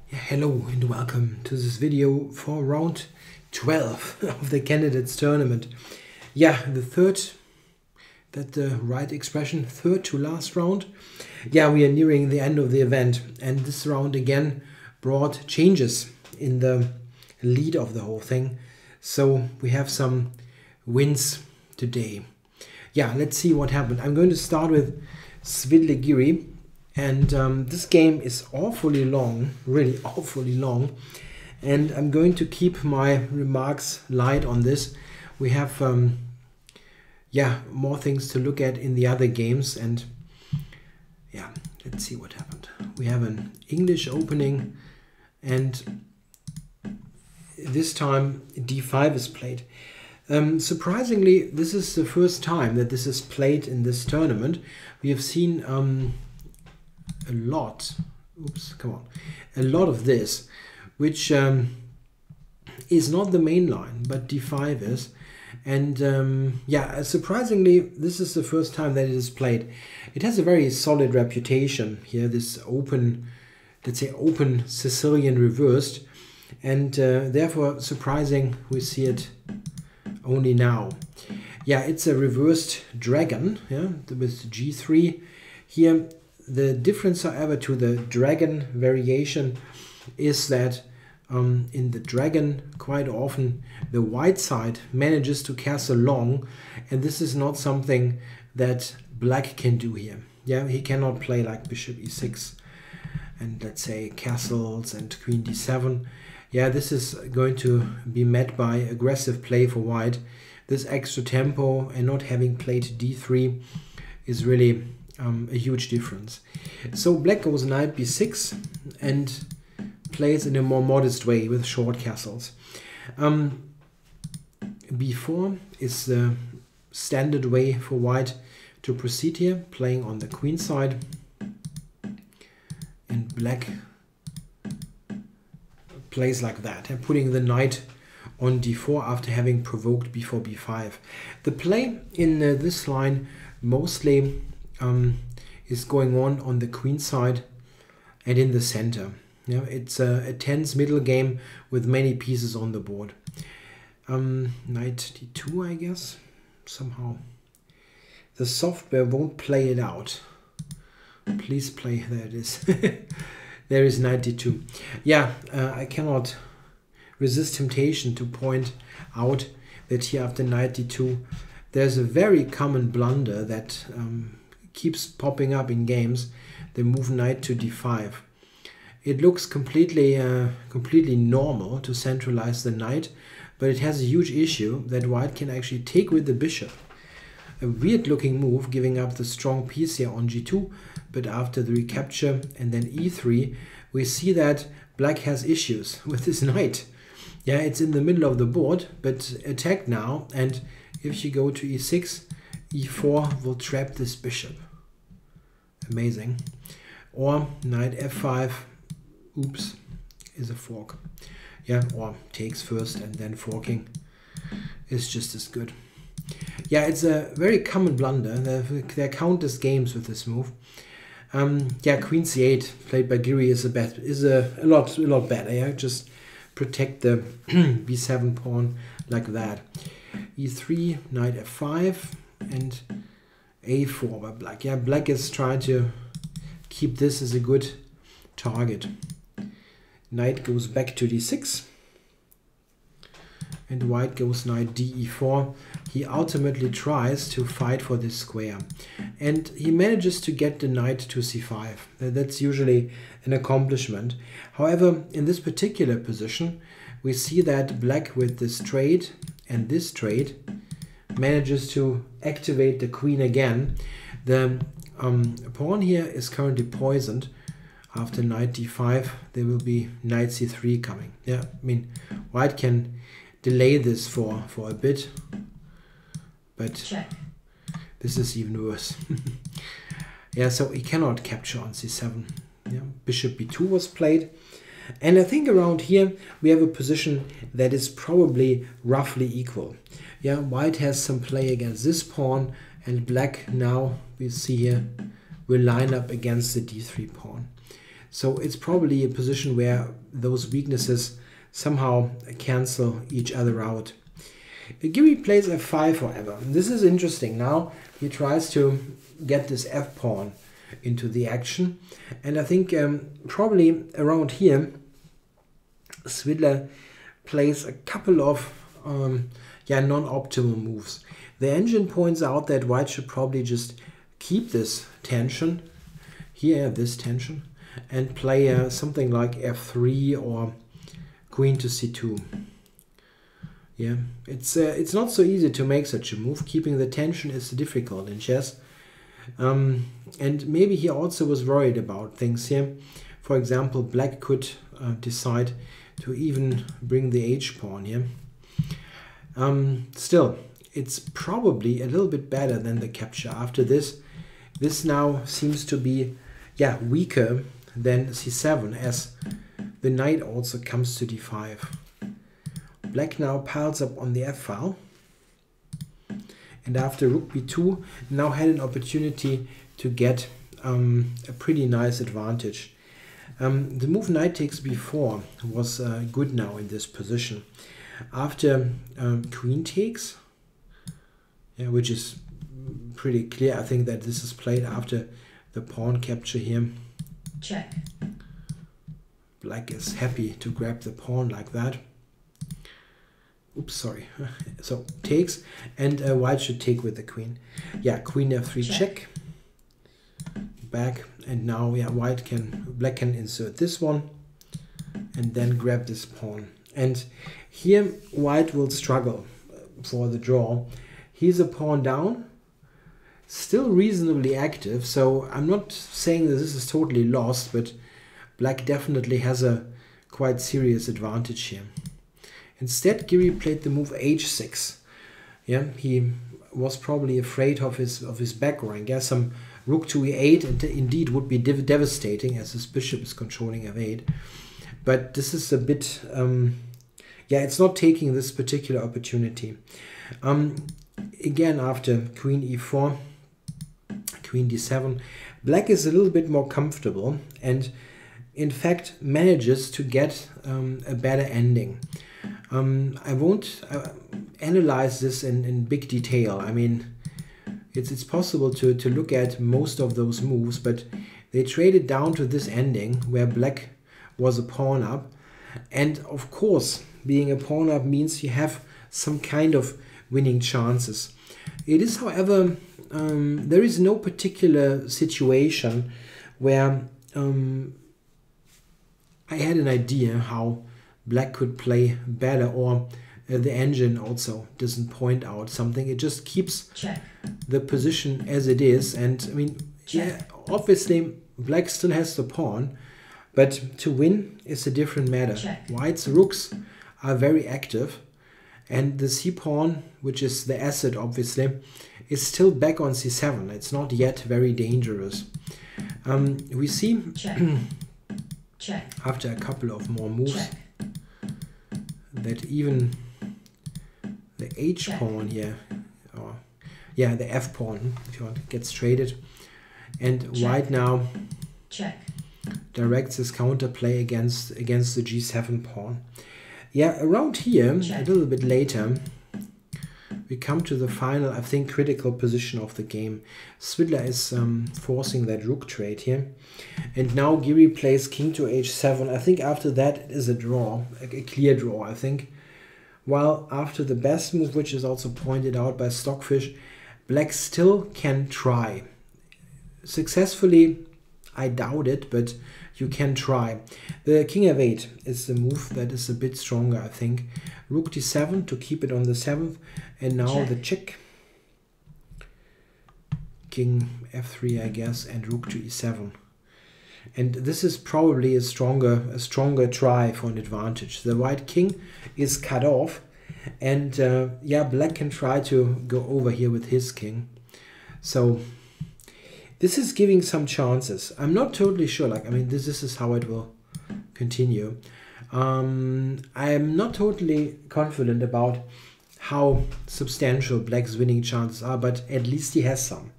Yeah, hello and welcome to this video for round 12 of the Candidates Tournament. Yeah, the third, that's the right expression, third to last round. Yeah, we are nearing the end of the event, and this round again brought changes in the lead of the whole thing. So we have some wins today. Yeah, let's see what happened. I'm going to start with Svidligiri. And this game is awfully long, really awfully long. And I'm going to keep my remarks light on this. We have, more things to look at in the other games. And yeah, let's see what happened. We have an English opening, and this time D5 is played. Surprisingly, this is the first time that this is played in this tournament. We have seen a lot of this, which is not the main line, but D5 is. And surprisingly, this is the first time that it is played. It has a very solid reputation here, this open, let's say open Sicilian reversed, and therefore surprising we see it only now. Yeah, it's a reversed dragon, yeah, with G3 here. The difference, however, to the dragon variation is that in the dragon, quite often the white side manages to castle long, and this is not something that black can do here. Yeah, he cannot play like bishop e6 and let's say castles and queen d7. Yeah, this is going to be met by aggressive play for white. This extra tempo and not having played d3 is really a huge difference. So black goes knight b6 and plays in a more modest way with short castles. b4 is the standard way for white to proceed here, playing on the queen side, and black plays like that and putting the knight on d4 after having provoked before b5. The play in this line mostly is going on the queen side and in the center. Yeah, it's a tense middle game with many pieces on the board. Knight d2, I guess. Somehow the software won't play it out. Please play. There it is. There is knight d2. Yeah, I cannot resist temptation to point out that here after knight d2 there's a very common blunder that keeps popping up in games, the move knight to d5. It looks completely normal to centralize the knight, but it has a huge issue that white can actually take with the bishop. A weird looking move, giving up the strong piece here on g2, but after the recapture and then e3, we see that black has issues with his knight. Yeah, it's in the middle of the board, but attacked now, and if you go to e6, e4 will trap this bishop. Amazing. Or knight f5, oops, is a fork. Yeah, or takes first and then forking is just as good. Yeah, it's a very common blunder. There are countless games with this move. Yeah, queen c8 played by Giri is a lot better. Yeah, just protect the b7 pawn like that. e3, knight f5, and a4 by black. Yeah, black is trying to keep this as a good target. Knight goes back to d6, and white goes knight de4. He ultimately tries to fight for this square, and he manages to get the knight to c5. That's usually an accomplishment. However, in this particular position, we see that black with this trade and this trade manages to activate the queen again. The pawn here is currently poisoned. After knight d5, there will be knight c3 coming. Yeah, I mean, white can delay this for a bit, but check. This is even worse. Yeah, so he cannot capture on c7. Yeah, bishop b2 was played. And I think around here we have a position that is probably roughly equal. Yeah, white has some play against this pawn, and black now, we see here, will line up against the d3 pawn. So it's probably a position where those weaknesses somehow cancel each other out. Giri plays f5, however. This is interesting. Now he tries to get this f-pawn into the action. And I think probably around here, Svidler plays a couple of non-optimal moves. The engine points out that white should probably just keep this tension, here this tension, and play something like f3 or queen to c2. Yeah, it's not so easy to make such a move. Keeping the tension is difficult in chess. And maybe he also was worried about things here. For example, black could decide to even bring the h-pawn here. Still, it's probably a little bit better than the capture. After this, this now seems to be weaker than c7, as the knight also comes to d5. Black now piles up on the f-file, and after rook b2 now had an opportunity to get a pretty nice advantage. The move knight takes b4 was good now in this position. After queen takes, which is pretty clear, I think that this is played after the pawn capture here. Check. Black is happy to grab the pawn like that. Oops, sorry. So takes, and white should take with the queen. Yeah, queen f3 check. Back, and now black can insert this one and then grab this pawn. And here white will struggle for the draw. He's a pawn down, still reasonably active, so I'm not saying that this is totally lost, but black definitely has a quite serious advantage here. Instead, Giri played the move h6. Yeah, he was probably afraid of his back rank. Yeah, some rook to e8 and indeed would be devastating, as his bishop is controlling f8. But this is a bit, it's not taking this particular opportunity. Again, after queen e4, queen d7, black is a little bit more comfortable and in fact manages to get a better ending. I won't analyze this in big detail. I mean, it's possible to look at most of those moves, but they traded down to this ending where black was a pawn up. And of course, being a pawn up means you have some kind of winning chances. It is, however, there is no particular situation where I had an idea how black could play better, or the engine also doesn't point out something. It just keeps the position as it is. And I mean, obviously black still has the pawn, but to win is a different matter. White's rooks are very active, and the c-pawn, which is the asset obviously, is still back on c7. It's not yet very dangerous. We see after a couple of more moves that even the h-pawn here, or the f-pawn, if you want, gets traded, and white now directs his counterplay against the g7 pawn. Yeah, around here, a little bit later, we come to the final, I think, critical position of the game. Svidler is forcing that rook trade here. And now Giri plays king to h7. I think after that it is a draw, a clear draw, I think. While after the best move, which is also pointed out by Stockfish, black still can try. Successfully, I doubt it, but you can try. The king f8 is the move that is a bit stronger, I think. Rook d7 to keep it on the 7th, and now the check. King f3, I guess, and rook to e7. And this is probably a stronger try for an advantage. The white king is cut off, and black can try to go over here with his king. So this is giving some chances. I'm not totally sure. This is how it will continue. I'm not totally confident about how substantial black's winning chances are, but at least he has some.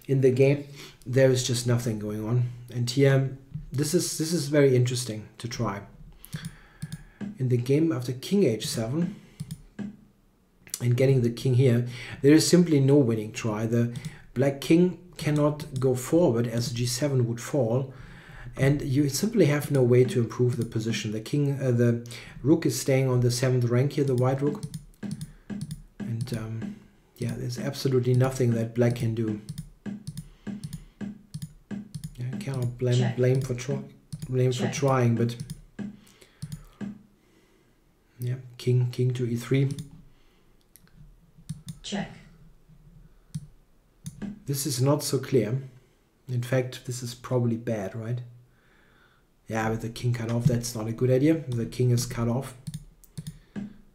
In the game, there is just nothing going on. And here, this is very interesting to try. In the game after king h7 and getting the king here, there is simply no winning try. The black king cannot go forward as g7 would fall, and you simply have no way to improve the position. The rook is staying on the 7th rank here, the white rook, and yeah, there's absolutely nothing that black can do. I cannot blame for trying, but yeah, king to e3. Check. This is not so clear. In fact, this is probably bad, right? Yeah, with the king cut off, that's not a good idea. The king is cut off.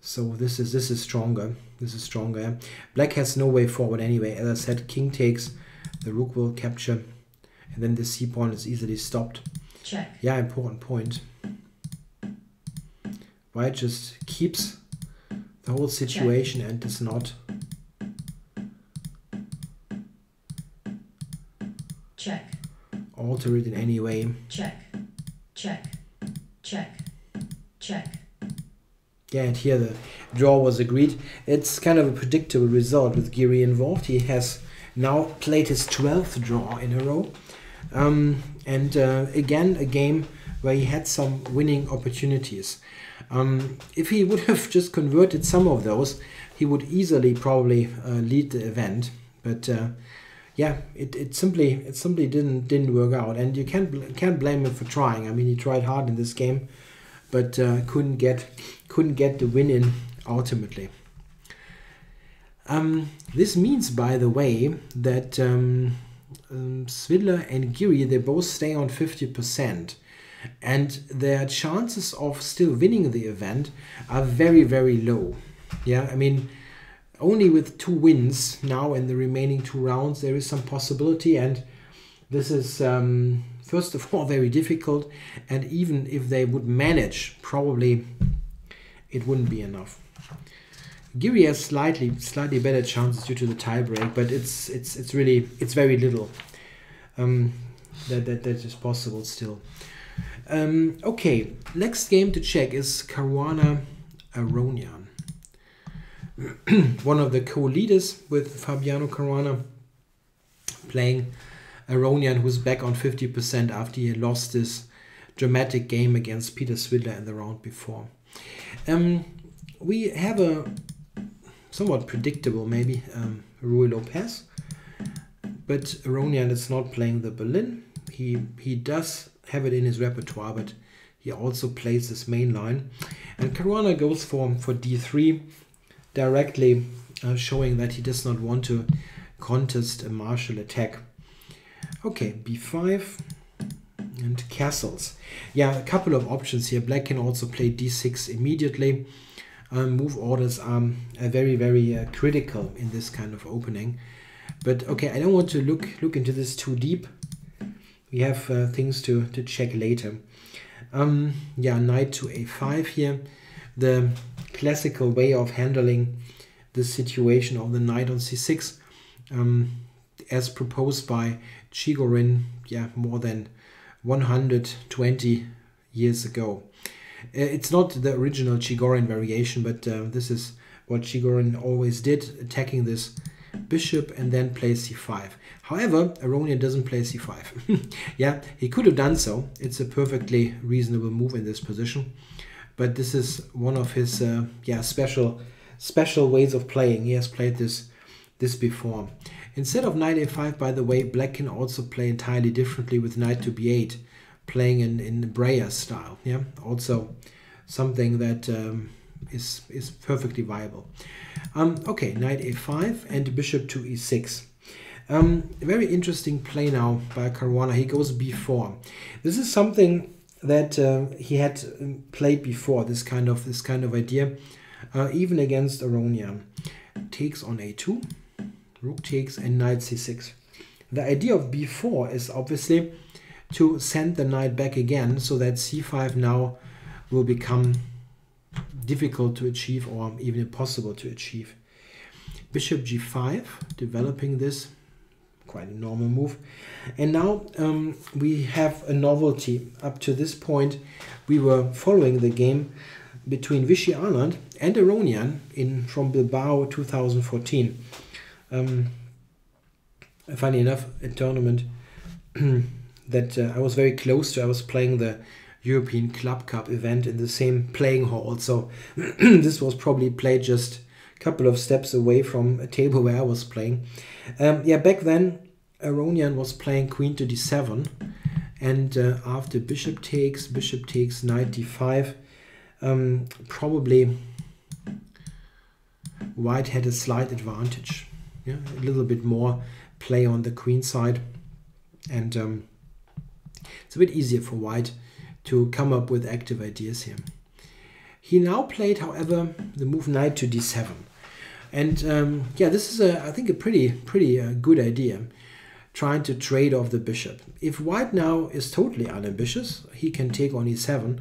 So this is stronger. This is stronger. Yeah? Black has no way forward anyway. As I said, king takes, the rook will capture, and then the c pawn is easily stopped. Check. Yeah, important point. White just keeps the whole situation and does not alter it in any way. Check. Yeah, and here the draw was agreed. It's kind of a predictable result with Giri involved. He has now played his 12th draw in a row. Again, a game where he had some winning opportunities. If he would have just converted some of those, he would easily probably lead the event. But yeah, it simply didn't work out, and you can't blame him for trying. I mean, he tried hard in this game, but couldn't get the win in ultimately. This means, by the way, that Svidler and Giri, they both stay on 50%, and their chances of still winning the event are very, very low. Yeah, I mean, only with 2 wins now in the remaining 2 rounds there is some possibility, and this is first of all very difficult, and even if they would manage, probably it wouldn't be enough. Giri has slightly better chances due to the tiebreak, but it's very little that is possible still. Okay, next game to check is Caruana Aronian. One of the co-leaders with Fabiano Caruana, playing Aronian, who's back on 50% after he lost this dramatic game against Peter Svidler in the round before. We have a somewhat predictable, maybe, Ruy Lopez, but Aronian is not playing the Berlin. He does have it in his repertoire, but he also plays this main line. And Caruana goes for d3, directly showing that he does not want to contest a martial attack. Okay, b5 and castles. Yeah, a couple of options here. Black can also play d6 immediately. Move orders are very, very critical in this kind of opening. But okay, I don't want to look into this too deep. We have things to check later. Yeah, knight to a5 here. The classical way of handling the situation of the knight on c6, as proposed by Chigorin, yeah, more than 120 years ago. It's not the original Chigorin variation, but this is what Chigorin always did, attacking this bishop and then play c5. However, Aronian doesn't play c5. Yeah, he could have done so. It's a perfectly reasonable move in this position. But this is one of his yeah, special ways of playing. He has played this before. Instead of knight a5, by the way, black can also play entirely differently with knight to b8, playing in Breyer style. Yeah, also something that is perfectly viable. Okay, knight a5 and bishop to e6. Very interesting play now by Caruana. He goes b4. This is something that he had played before. This kind of idea, even against Aronian. Takes on a2, rook takes, and knight c6. The idea of b4 is obviously to send the knight back again, so that c5 now will become difficult to achieve, or even impossible to achieve. Bishop g5, developing this quite a normal move. And now we have a novelty. Up to this point, we were following the game between Vichy Arland and Aronian from Bilbao 2014. Funny enough, a tournament that I was very close to. I was playing the European Club Cup event in the same playing hall. So this was probably played just a couple of steps away from a table where I was playing. Yeah, back then Aronian was playing queen to d7, and after bishop takes, knight d5, probably white had a slight advantage. Yeah, a little bit more play on the queen side, and it's a bit easier for white to come up with active ideas here. He now played, however, the move knight to d7, and yeah, this is I think a pretty good idea, trying to trade off the bishop. If white now is totally unambitious, he can take on e7,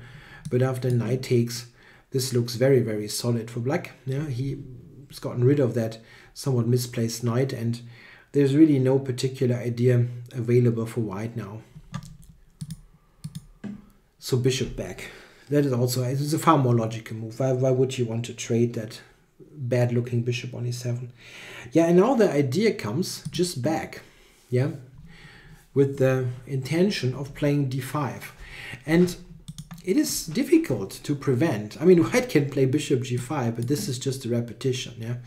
but after knight takes, this looks very solid for black. Yeah, he's gotten rid of that somewhat misplaced knight, and there's really no particular idea available for white now. So bishop back. That is also, it's a far more logical move. Why would you want to trade that bad looking bishop on e7? Yeah, and now the idea comes just back. Yeah, with the intention of playing d5. And it is difficult to prevent. I mean, white can play bishop g5, but this is just a repetition, yeah?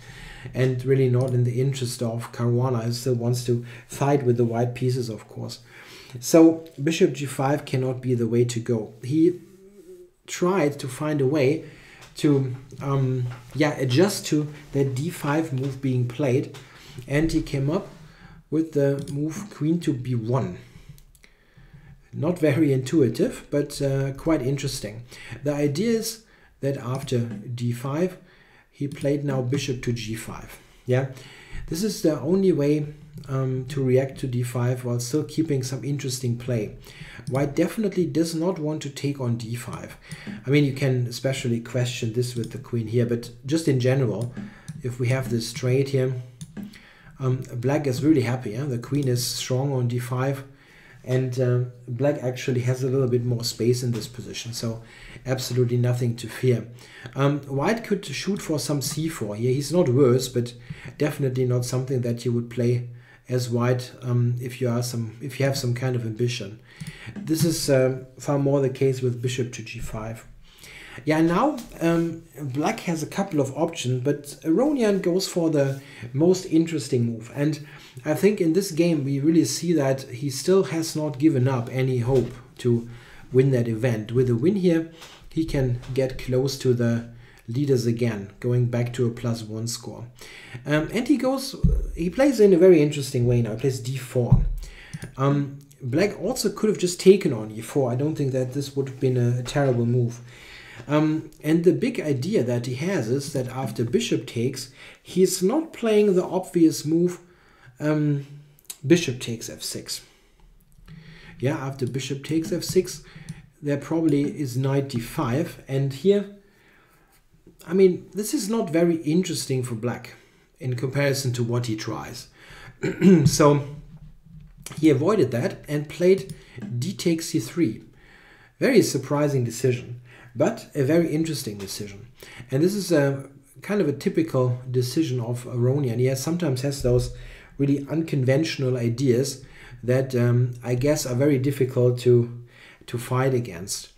And really not in the interest of Caruana, who still wants to fight with the white pieces, of course. So bishop g5 cannot be the way to go. He tried to find a way to adjust to the d5 move being played, and he came up with the move queen to b1. Not very intuitive, but quite interesting. The idea is that after d5, he played now bishop to g5. Yeah, this is the only way to react to d5 while still keeping some interesting play. White definitely does not want to take on d5. I mean, you can especially question this with the queen here, but just in general, if we have this trade here, black is really happy. Yeah? The queen is strong on d5, and black actually has a little bit more space in this position, so absolutely nothing to fear. White could shoot for some c4 here. He's not worse, but definitely not something that you would play as white if you have some kind of ambition. This is far more the case with bishop to g5. Yeah, now black has a couple of options, but Aronian goes for the most interesting move. And I think in this game we really see that he still has not given up any hope to win that event. With a win here, he can get close to the leaders again, going back to a +1 score. And he plays in a very interesting way now. He plays d4. Black also could have just taken on e4. I don't think that this would have been a terrible move. And the big idea that he has is that after bishop takes, he's not playing the obvious move bishop takes f6. Yeah, after bishop takes f6, there probably is knight d5. And here, I mean, this is not very interesting for black in comparison to what he tries. So he avoided that and played d takes c3. Very surprising decision, but a very interesting decision. And this is a kind of a typical decision of Aronian. He sometimes has those really unconventional ideas that I guess are very difficult to fight against.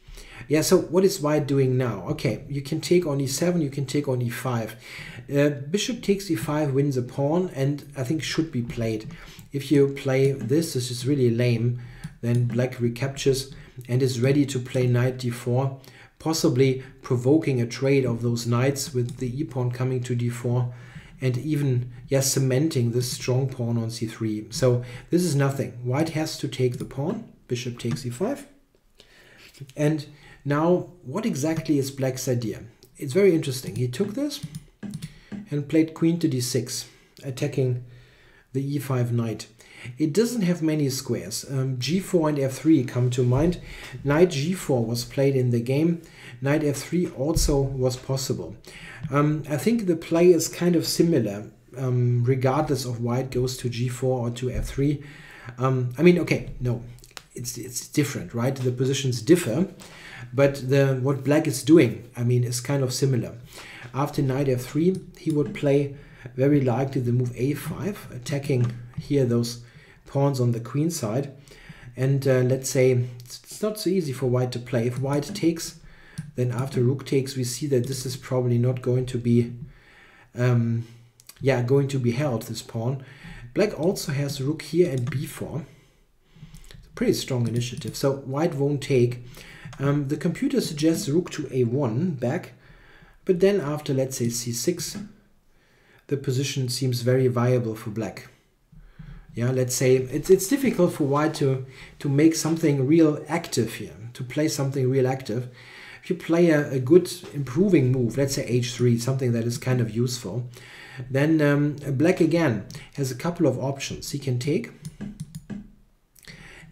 Yeah, so what is white doing now? Okay, you can take on e7, you can take on e5. Bishop takes e5 wins a pawn, and I think should be played. If you play this is really lame, then black recaptures and is ready to play knight d4, possibly provoking a trade of those knights with the e-pawn coming to d4, and even, yes, cementing this strong pawn on c3. So this is nothing. White has to take the pawn. Bishop takes e5. And now, what exactly is black's idea? It's very interesting. He took this and played queen to d6, attacking the e5 knight. It doesn't have many squares. g4 and f3 come to mind. Knight g4 was played in the game. Knight f3 also was possible. I think the play is kind of similar. regardless of white goes to g4 or to f3. I mean, okay, no, it's different, right? The positions differ, but what black is doing, I mean, is kind of similar. After knight f3, he would play very likely the move a5, attacking here those pawns on the queen side. And let's say it's not so easy for white to play. If white takes, then after rook takes, we see that this is probably not going to be going to be held, this pawn. Black also has rook here and b4. It's a pretty strong initiative. So white won't take. The computer suggests rook to a1 back, but then after, let's say, c6, the position seems very viable for black. Yeah, let's say it's difficult for white to make something real active here, to play something real active. If you play a good improving move, let's say h3, something that is kind of useful, then black again has a couple of options. He can take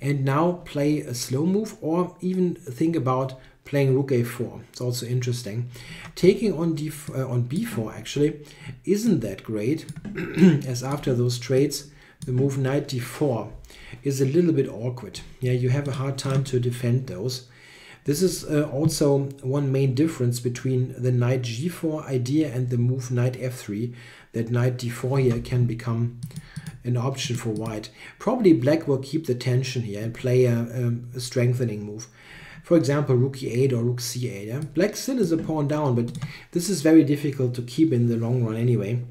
and now play a slow move, or even think about playing rook a4. It's also interesting. Taking on b4 actually isn't that great, as after those trades, the move knight d4 is a little bit awkward. Yeah, you have a hard time to defend those. This is also one main difference between the knight g4 idea and the move knight f3, that knight d4 here can become an option for white. Probably black will keep the tension here and play a strengthening move. For example, rook e8 or rook c8. Yeah? Black still is a pawn down, but this is very difficult to keep in the long run anyway.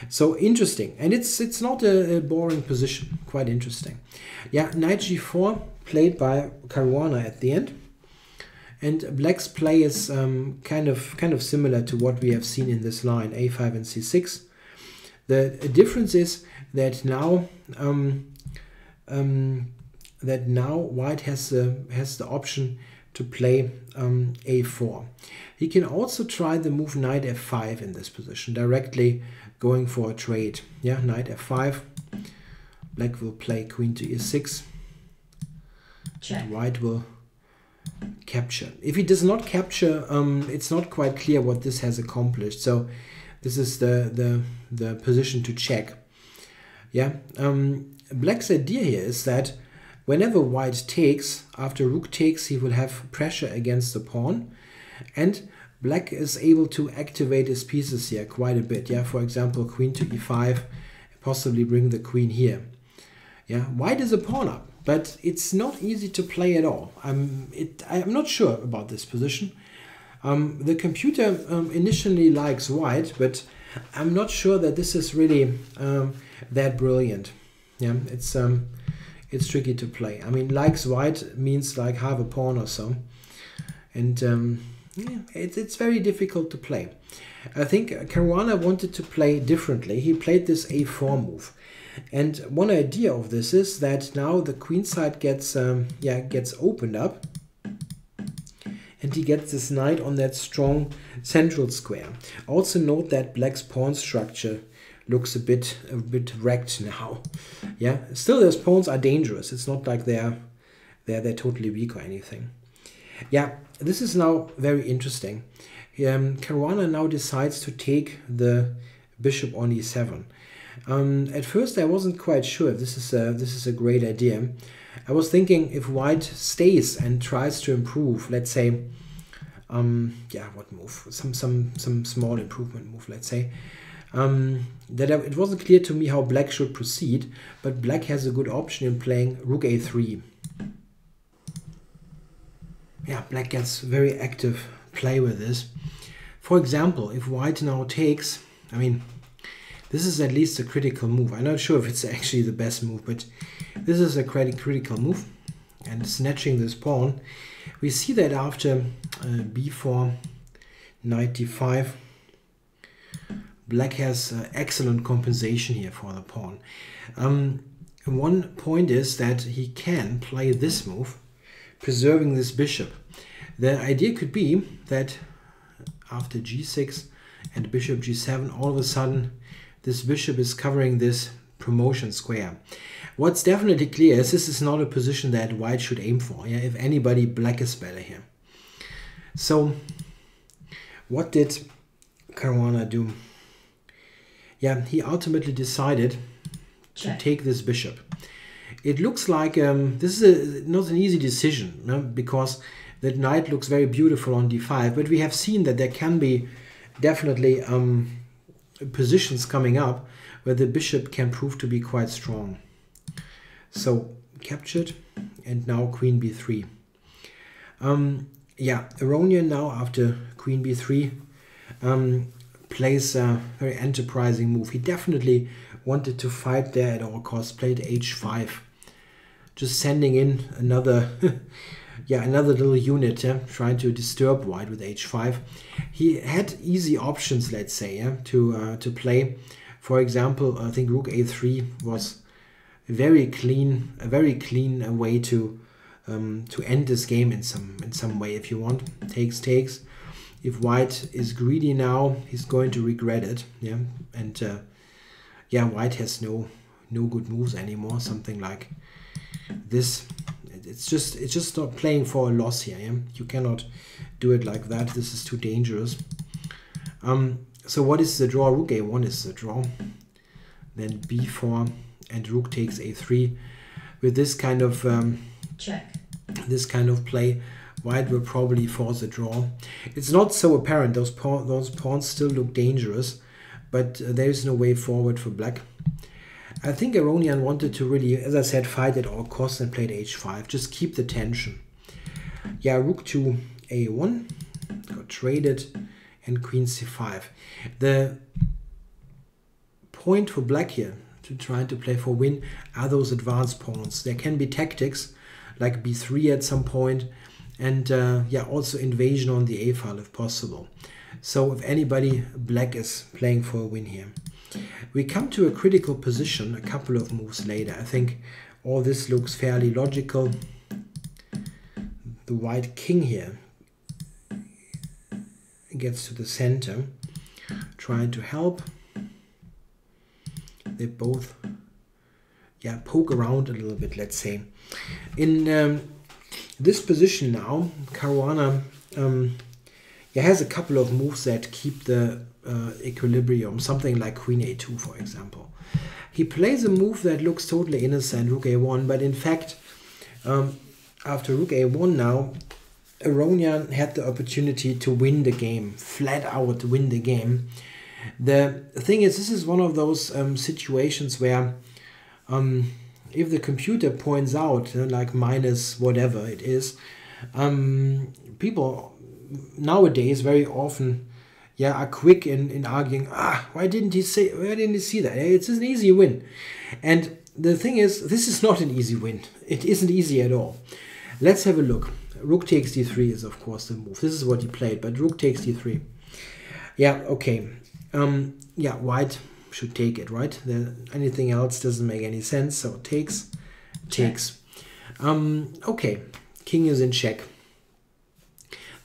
So interesting, and it's not a boring position, quite interesting. Yeah, knight g4 played by Caruana at the end, and black's play is kind of similar to what we have seen in this line, a5 and c6. The difference is that now white has the option to play a4. He can also try the move knight f5 in this position, directly going for a trade. Yeah, knight f5. Black will play queen to e6. Check. White will capture. If he does not capture, it's not quite clear what this has accomplished. So this is the position to check. Yeah, black's idea here is that whenever white takes, after rook takes, he will have pressure against the pawn, and black is able to activate his pieces here quite a bit. Yeah, for example, queen to e5, possibly bring the queen here. Yeah, white is a pawn up, but it's not easy to play at all. I'm not sure about this position. The computer initially likes white, but I'm not sure that this is really that brilliant. Yeah, it's tricky to play. I mean, likes white means like half a pawn or so, and yeah, it's very difficult to play. I think Caruana wanted to play differently. He played this a4 move, and one idea of this is that now the queen side gets opened up, and he gets this knight on that strong central square. Also note that black's pawn structure looks a bit wrecked now. Yeah, still those pawns are dangerous. It's not like they're totally weak or anything. Yeah, this is now very interesting. Caruana now decides to take the bishop on e7. At first I wasn't quite sure if this is a great idea. I was thinking if white stays and tries to improve, let's say, what move? Some small improvement move, let's say. It wasn't clear to me how black should proceed, but black has a good option in playing rook a3. Yeah, black gets very active play with this. For example, if white now takes, I mean, this is at least a critical move. I'm not sure if it's actually the best move, but this is a critical move. And snatching this pawn, we see that after b4, knight d5, black has excellent compensation here for the pawn. One point is that he can play this move, preserving this bishop. The idea could be that after g6 and bishop g7, all of a sudden this bishop is covering this promotion square. What's definitely clear is this is not a position that white should aim for. Yeah, if anybody, black is better here. So what did Caruana do? yeah, he ultimately decided to take this bishop. It looks like this is not an easy decision, no? Because that knight looks very beautiful on d5, but we have seen that there can be definitely positions coming up where the bishop can prove to be quite strong. So captured, and now queen b3. Yeah, Aronian now after queen b3 plays a very enterprising move. He definitely wanted to fight there at all costs, played h5, just sending in another yeah, another little unit, yeah, trying to disturb white with h5. He had easy options, let's say, yeah, to play. For example, I think rook a3 was a very clean way to end this game in some way, if you want. Takes. If white is greedy now, he's going to regret it, yeah. And yeah, white has no good moves anymore. Something like this. It's just not playing for a loss here. Yeah? You cannot do it like that. This is too dangerous. So what is the draw? Rook a1 is the draw. Then b4 and rook takes a3. With this kind of check. This kind of play, white will probably force a draw. It's not so apparent. Those pawns still look dangerous, but there is no way forward for black. I think Aronian wanted to really, as I said, fight at all costs and played h5. Just keep the tension. Yeah, rook to a1, got traded, and queen c5. The point for black here, to try to play for win, are those advanced pawns. There can be tactics, like b3 at some point, and yeah, also invasion on the a file if possible. So if anybody, black is playing for a win here. We come to a critical position a couple of moves later. I think all this looks fairly logical. The white king here gets to the center, trying to help. They both, yeah, poke around a little bit, let's say. In this position now, Caruana yeah, has a couple of moves that keep the equilibrium, something like queen a2, for example. He plays a move that looks totally innocent, rook a1, but in fact, after rook a1 now, Aronian had the opportunity to win the game, flat out win the game. The thing is, this is one of those situations where if the computer points out, like minus whatever it is, people nowadays very often, yeah, are quick in arguing, why didn't he see that? It's an easy win. And the thing is, this is not an easy win. It isn't easy at all. Let's have a look. Rook takes d3 is of course the move. This is what he played, but rook takes d3. Yeah, okay. Yeah, white should take it, right? Anything else doesn't make any sense, so takes. Okay, king is in check.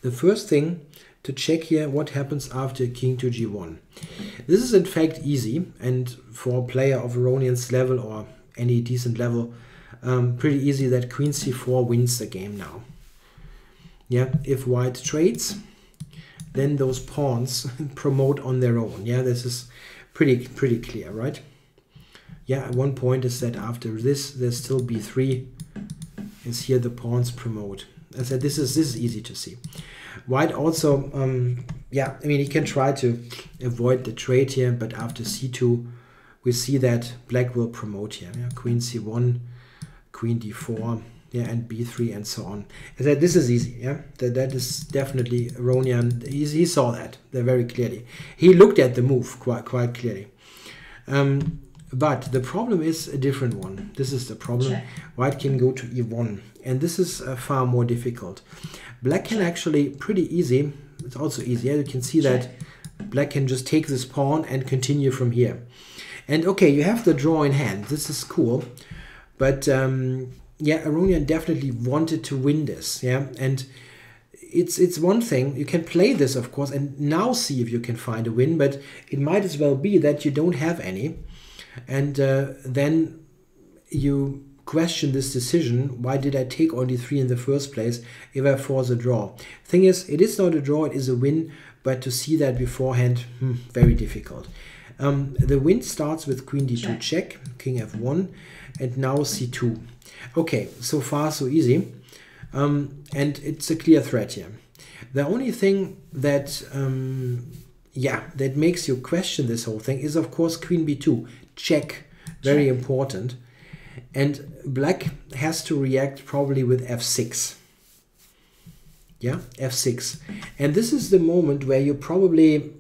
The first thing to check here, what happens after king to g1. This is in fact easy, and for a player of Aronian's level or any decent level, pretty easy that queen c4 wins the game now. Yeah, if white trades, then those pawns promote on their own. Yeah, this is pretty clear, right? Yeah, at one point is that after this, there's still b3. Is here the pawns promote. As I said, this is easy to see. White also, yeah, I mean, he can try to avoid the trade here, but after c2, we see that black will promote here. Yeah? Queen c1, queen d4, yeah, and b3 and so on. As I said, this is easy. Yeah, that is definitely Aronian. He saw that very clearly. He looked at the move quite clearly. But the problem is a different one. This is the problem. Check. White can go to e1, and this is far more difficult. Black can actually pretty easy. It's also easy. Yeah, you can see that black can just take this pawn and continue from here. And okay, you have the draw in hand. This is cool, but yeah, Aronian definitely wanted to win this. Yeah, and it's one thing. You can play this, of course, and now see if you can find a win. But it might as well be that you don't have any. And then you question this decision. Why did I take on d3 in the first place if I force a draw? Thing is, it is not a draw, it is a win, but to see that beforehand, very difficult. The win starts with queen d2 check, king f1, and now c2. Okay, so far so easy. And it's a clear threat here. The only thing that, that makes you question this whole thing is, of course, queen b2, check, very important. And black has to react probably with f6. Yeah, f6. And this is the moment where you probably,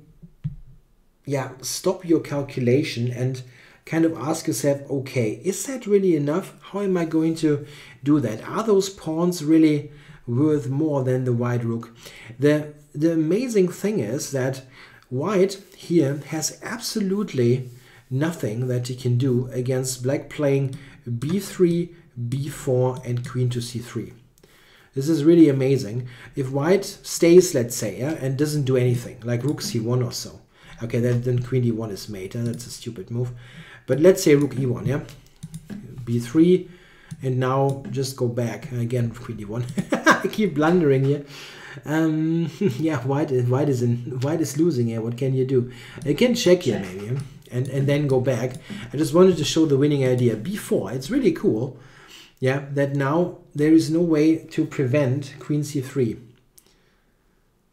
stop your calculation and kind of ask yourself, okay, is that really enough? How am I going to do that? Are those pawns really worth more than the white rook? The amazing thing is that white here has absolutely nothing that he can do against black playing b3, b4, and queen to c3. This is really amazing. If white stays, let's say, and doesn't do anything, like rook c1 or so. Okay, then queen d1 is made. That's a stupid move. But let's say rook e1, yeah? b3, and now just go back. Again, queen d1. I keep blundering here. White is losing here. What can you do? You can check here maybe, and then go back. I just wanted to show the winning idea. b4, it's really cool. Yeah, that now there is no way to prevent queen c3.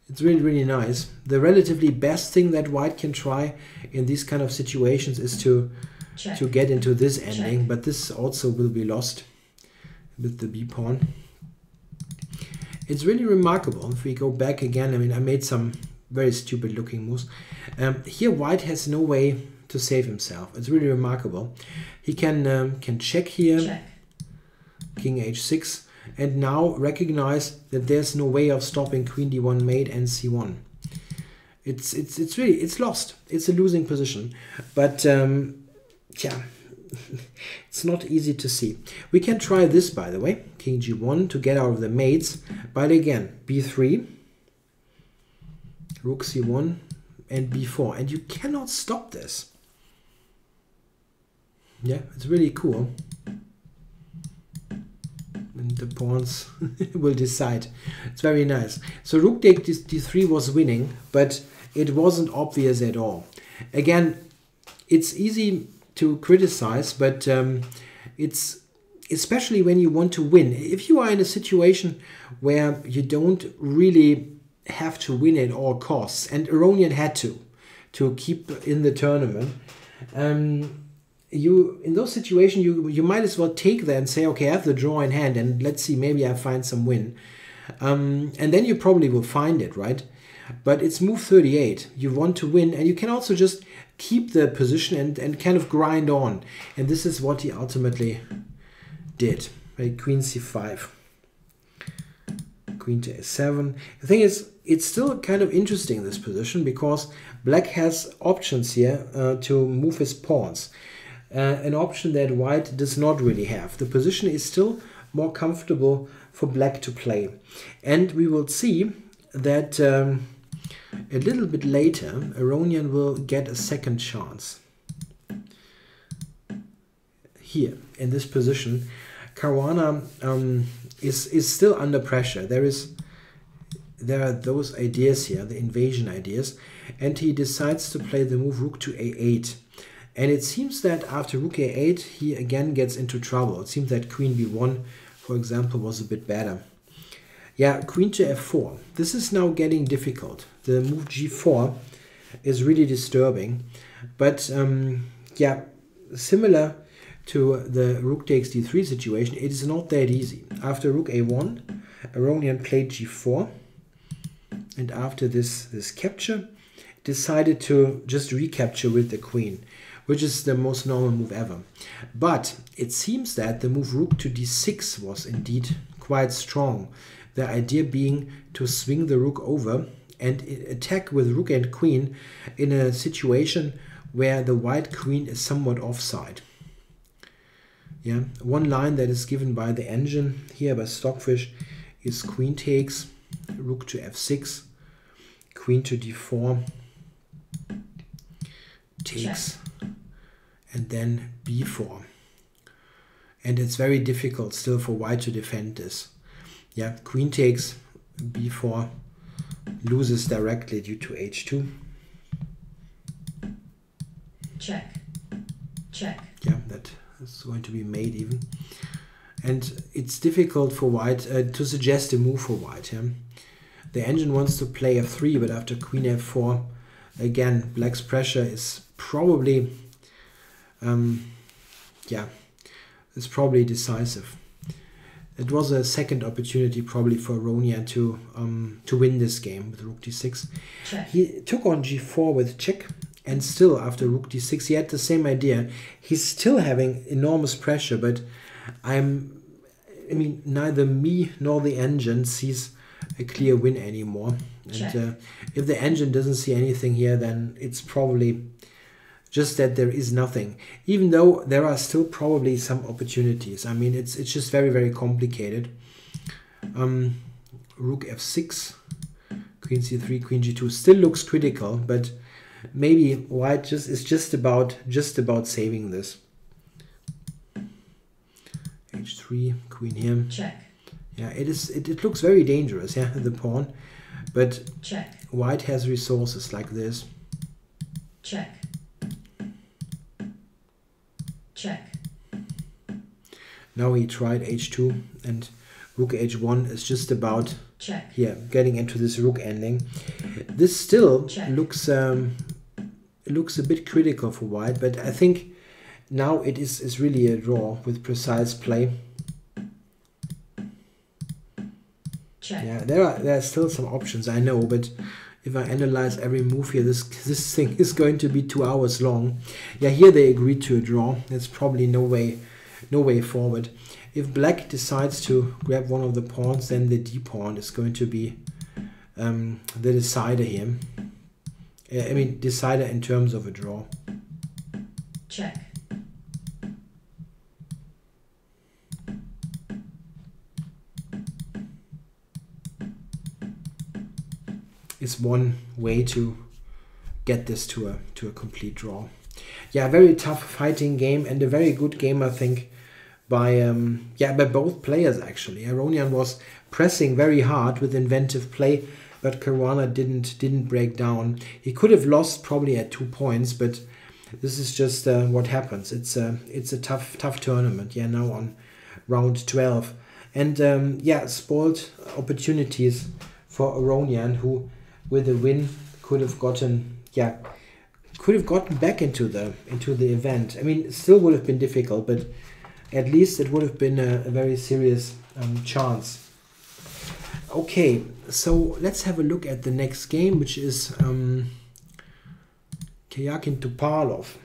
It's really, really nice. The relatively best thing that white can try in these kind of situations is to get into this ending, but this also will be lost with the b pawn. It's really remarkable. If we go back again, I mean, I made some very stupid looking moves. Here white has no way to save himself. It's really remarkable. He can check here. King h6, and now recognize that there's no way of stopping queen d1 mate and c1. It's really lost. It's a losing position, but it's not easy to see. We can try this, by the way, king g1 to get out of the mates, but again b3, rook c1, and b4, and you cannot stop this. Yeah, it's really cool. And the pawns will decide. It's very nice. So rook takes d3 was winning, but it wasn't obvious at all. Again, it's easy to criticize, but it's especially when you want to win. If you are in a situation where you don't really have to win at all costs, and Aronian had to keep in the tournament, in those situations, you might as well take that and say, okay, I have the draw in hand, and let's see, maybe I find some win. And then you probably will find it, right? But it's move 38. You want to win, and you can also just keep the position and kind of grind on. And this is what he ultimately did. Right? Queen c5. Queen to a7. The thing is, it's still kind of interesting, this position, because black has options here to move his pawns. An option that white does not really have. The position is still more comfortable for black to play. And we will see that a little bit later, Aronian will get a second chance. Here, in this position, Caruana is still under pressure. There are those ideas here, the invasion ideas, and he decides to play the move rook to a8. And it seems that after rook a8, he again gets into trouble. It seems that queen b1, for example, was a bit better. Yeah, queen to f4. This is now getting difficult. The move g4 is really disturbing. But yeah, similar to the rook takes d3 situation, it is not that easy. After rook a1, Aronian played g4. And after this capture, decided to just recapture with the queen, which is the most normal move ever. But it seems that the move rook to d6 was indeed quite strong. The idea being to swing the rook over and attack with rook and queen in a situation where the white queen is somewhat offside. Yeah, one line that is given by the engine here by Stockfish is queen takes, rook to f6, queen to d4, takes, and then b4. And it's very difficult still for white to defend this. Yeah, queen takes, b4, loses directly due to h2. Check. Yeah, that is going to be mate even. And it's difficult for white to suggest a move for white. Yeah? The engine wants to play f3, but after queen f4, again, black's pressure is probably, yeah, it's probably decisive. It was a second opportunity probably for Aronian to win this game with rook d6. Check. He took on g4 with check, and still after rook d6 he had the same idea. He's still having enormous pressure, but I mean, neither me nor the engine sees a clear win anymore. And if the engine doesn't see anything here, then it's probably just that there is nothing. Even though there are still probably some opportunities. I mean, it's just very, very complicated. Rook f6, queen c3, queen g2 still looks critical, but maybe white is just about saving this. h3, queen here. Check. Yeah, it looks very dangerous, yeah, the pawn. But check. White has resources like this. Check. Check. Now he tried h2, and rook h1 is just about check. Yeah, getting into this rook ending. This still check. looks a bit critical for white, but I think now it is really a draw with precise play. Check. Yeah, there are still some options, I know, but if I analyze every move here, this thing is going to be 2 hours long. Yeah, here they agreed to a draw. There's probably no way forward. If black decides to grab one of the pawns, then the d pawn is going to be the decider here. I mean, decider in terms of a draw. Check. Is one way to get this to a complete draw. Yeah, very tough fighting game, and a very good game, I think, by both players actually. Aronian was pressing very hard with inventive play, but Caruana didn't break down. He could have lost probably at 2 points, but this is just what happens. It's a tough tournament. Yeah, now on round 12, and spoiled opportunities for Aronian, who with a win could have gotten back into the event. I mean, it still would have been difficult, but at least it would have been a very serious chance. Okay, so let's have a look at the next game, which is Kiriakin Topalov.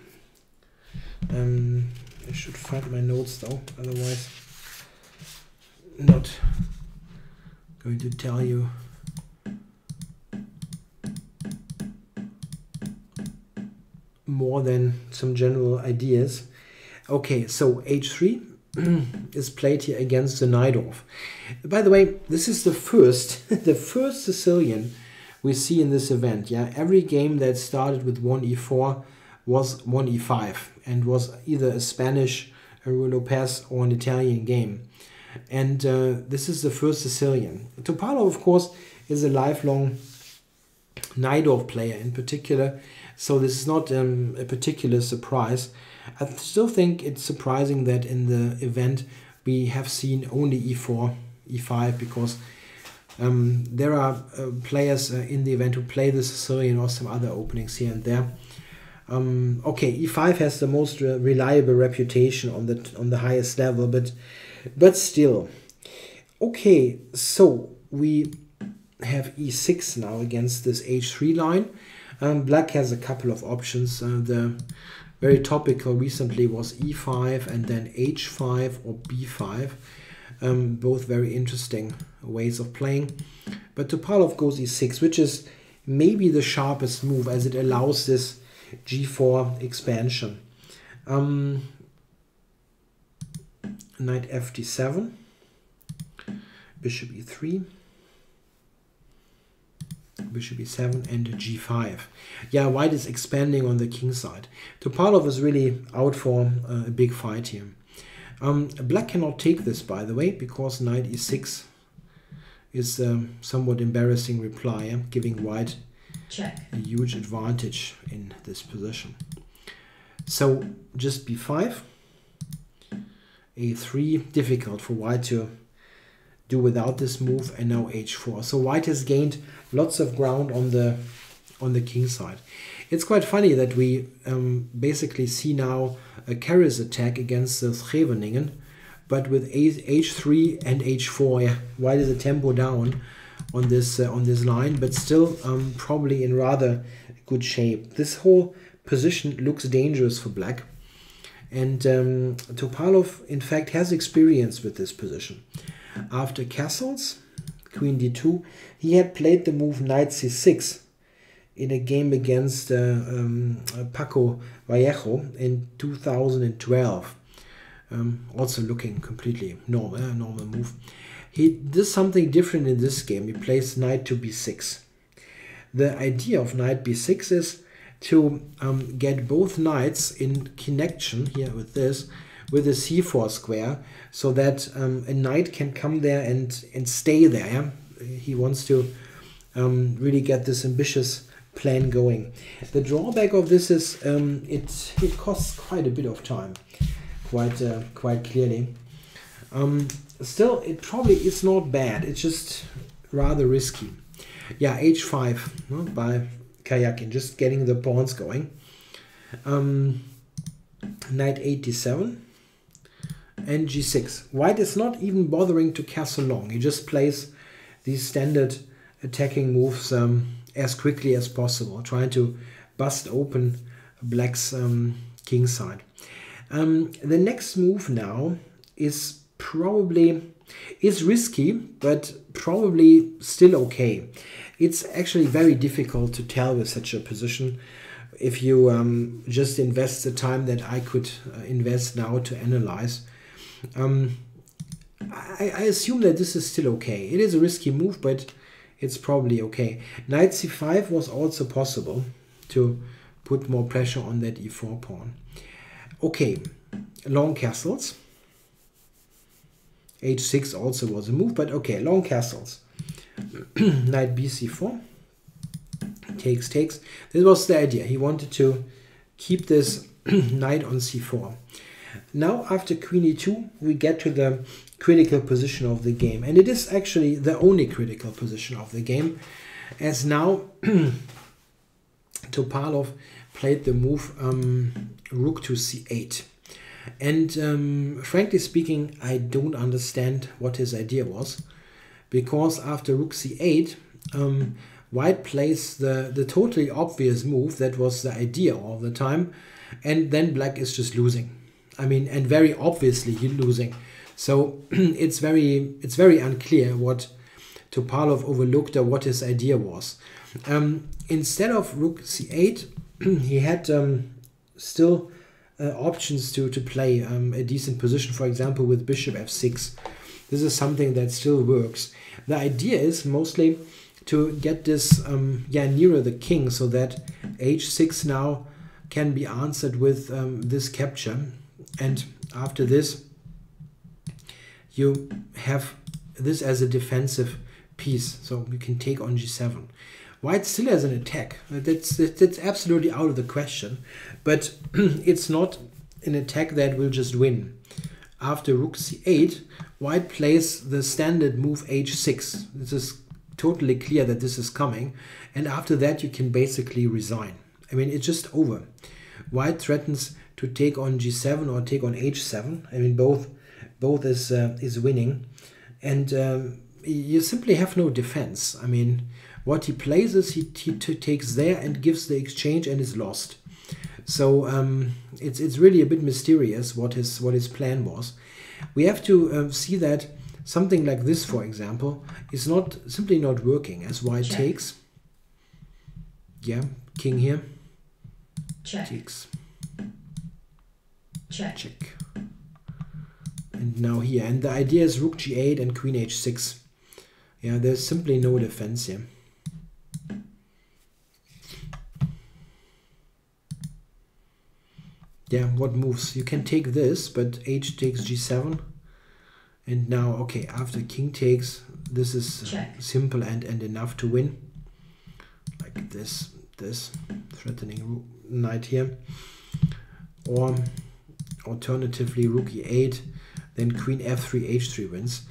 I should find my notes though, otherwise not going to tell you. More than some general ideas. Okay, so h3 is played here against the Najdorf. By the way, this is the first Sicilian we see in this event. Yeah, every game that started with 1e4 was 1e5 and was either a Spanish, a Ruy Lopez, or an Italian game. And this is the first Sicilian. Topalov, of course, is a lifelong Najdorf player in particular, so this is not a particular surprise. I still think it's surprising that in the event we have seen only e4, e5, because there are players in the event who play the Sicilian or some other openings here and there. Okay, e5 has the most reliable reputation on the highest level, but still. Okay, so we have e6 now against this h3 line. Black has a couple of options. The very topical recently was e5 and then h5 or b5. Both very interesting ways of playing. But Topalov goes e6, which is maybe the sharpest move, as it allows this g4 expansion. Knight fd7, bishop e3, bishop e7, and g5. Yeah, white is expanding on the king side. Topalov is really out for a big fight here. Black cannot take this, by the way, because knight e6 is a somewhat embarrassing reply, giving white check. a huge advantage in this position. So just b5, a3, difficult for white to do without this move, and now h4. So white has gained lots of ground on the king side. It's quite funny that we basically see now a Keres attack against the Scheveningen, but with h3 and h4, yeah, white is a tempo down on this line, but still probably in rather good shape. This whole position looks dangerous for black, and Topalov in fact has experience with this position. After castles, queen d2, he had played the move knight c6 in a game against Paco Vallejo in 2012. Also looking completely normal move. He does something different in this game. He plays knight to b6. The idea of knight b6 is to get both knights in connection here with this, with a c4 square, so that a knight can come there and stay there. Yeah? He wants to really get this ambitious plan going. The drawback of this is it costs quite a bit of time, quite clearly. Still, it probably is not bad. It's just rather risky. Yeah, h5 by Karjakin, just getting the pawns going. Knight 87 and g6. White is not even bothering to castle long. He just plays these standard attacking moves as quickly as possible, trying to bust open black's king side. The next move now is risky, but probably still okay. It's actually very difficult to tell with such a position if you just invest the time that I could invest now to analyze. I assume that this is still okay. It is a risky move, but it's probably okay. Knight c5 was also possible to put more pressure on that e4 pawn. Okay, long castles. h6 also was a move, but okay, long castles. Knight bc4. Takes. This was the idea. He wanted to keep this knight on c4. Now, after queen e2, we get to the critical position of the game. And it is actually the only critical position of the game, as now Topalov played the move rook to c8. And frankly speaking, I don't understand what his idea was, because after rook c8, white plays the totally obvious move that was the idea all the time, and then black is just losing. I mean, and very obviously losing. So it's very unclear what Topalov overlooked or what his idea was. Instead of rook c8, he had still options to play a decent position, for example, with bishop f6. This is something that still works. The idea is mostly to get this nearer the king, so that h6 now can be answered with this capture. And after this, you have this as a defensive piece, so you can take on g7. White still has an attack. That's absolutely out of the question, but it's not an attack that will just win. After rook c8, white plays the standard move h6. This is totally clear that this is coming, and after that you can basically resign. I mean, it's just over. White threatens to take on g7 or take on h7. I mean, both is winning, and you simply have no defense. I mean, what he plays is he takes there and gives the exchange and is lost. So it's really a bit mysterious what his plan was. We have to see that something like this, for example, is simply not working, as white takes. Yeah, king here. Check. Takes. Check. And now here. And the idea is rook g8 and queen h6. Yeah, there's simply no defense here. Yeah, what moves? You can take this, but h takes g7. And now, okay, after king takes, this is simple and enough to win. Like this threatening knight here. or alternatively rook e8, then queen f3, h3 wins.